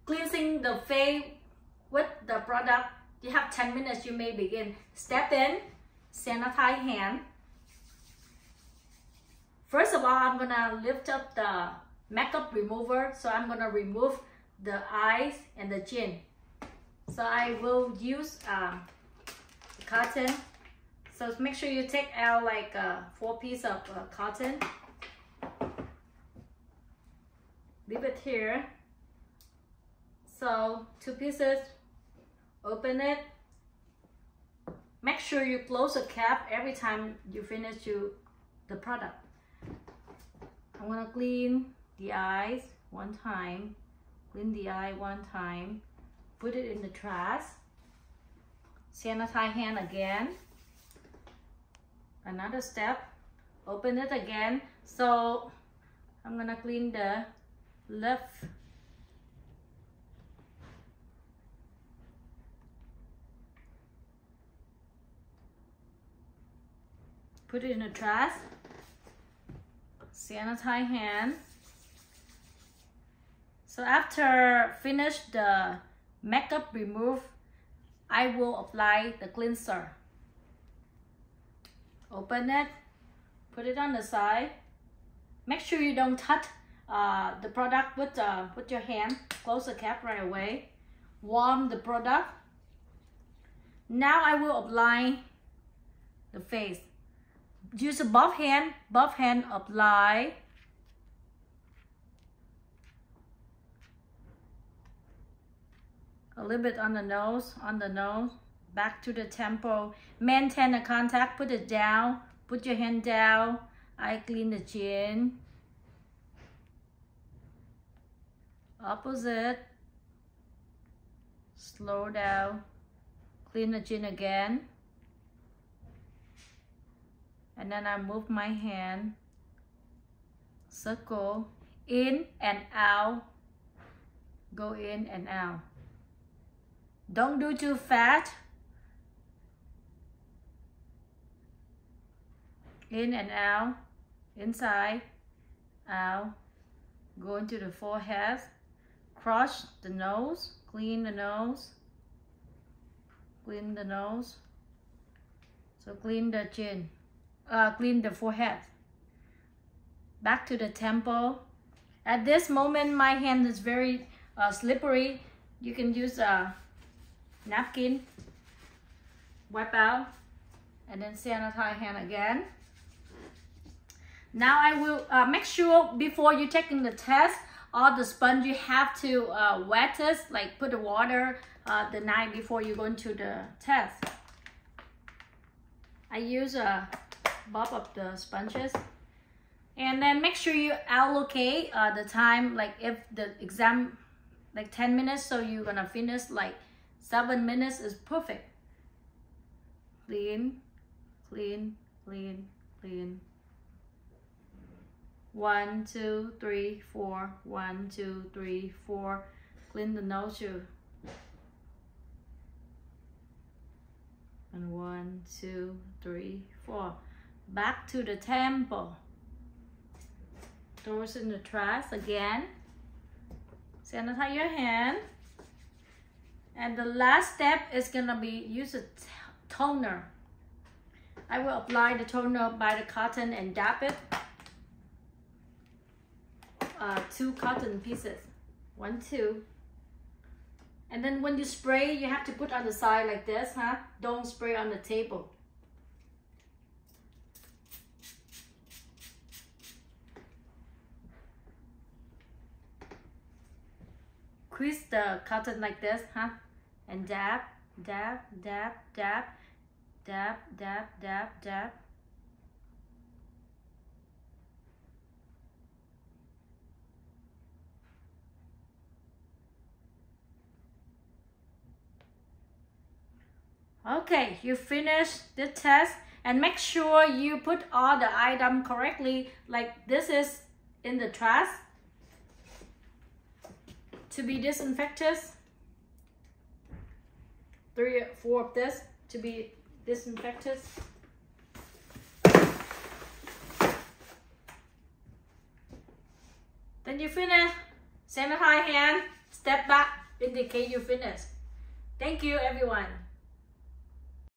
cleansing the face with the product, you have 10 minutes, you may begin. Step in, sanitize hand. First of all, I'm gonna lift up the makeup remover, so I'm gonna remove the eyes and the chin. So I will use cotton. So make sure you take out like 4 pieces of cotton. Leave it here. So 2 pieces, open it. Make sure you close the cap every time you finish the product. I'm gonna clean the eyes 1 time, clean the eye 1 time, put it in the trash, sanitize hand again, another step, open it again. So I'm gonna clean the left put it in the trash, sanitize hand. So after finish the makeup remove, I will apply the cleanser. Open it, put it on the side. Make sure you don't touch the product with your hand. Close the cap right away. Warm the product. Now I will apply the face. Use a both hand apply. A little bit on the nose, back to the temple. Maintain the contact, put it down, put your hand down. I clean the chin. Opposite. Slow down. Clean the chin again. And then I move my hand. Circle. In and out. Go in and out. Don't do too fast. In and out. Inside. Out. Go into the forehead. Cross the nose. Clean the nose. Clean the nose. So clean the chin. Clean the forehead. Back to the temple. At this moment, my hand is very slippery. You can use a napkin. Wipe out. And then sanitize hand again. Now I will make sure before you taking the test, all the sponge you have to wet it, like put the water the night before you go into the test. I use a bob of the sponges. And then make sure you allocate the time, like if the exam like 10 minutes, so you're gonna finish like 7 minutes is perfect. Clean, clean, clean, clean. 1, 2, 3, 4. 1, 2, 3, 4. Clean the nose too. And 1, 2, 3, 4. Back to the temple. Throw it in the trash again. Sanitize your hand. And the last step is gonna be use a toner. I will apply the toner by the cotton and dab it. 2 cotton pieces. 1, 2. And then when you spray, you have to put on the side like this, huh? Don't spray on the table. Squeeze the cotton like this, huh? And dab, dab, dab, dab, dab, dab, dab, dab. Okay, you finish the test and make sure you put all the items correctly, like this is in the trash to be disinfected. 3 or 4 of this to be disinfected. Then you finish, sanitize hand, step back. indicate you finished. Thank you, everyone.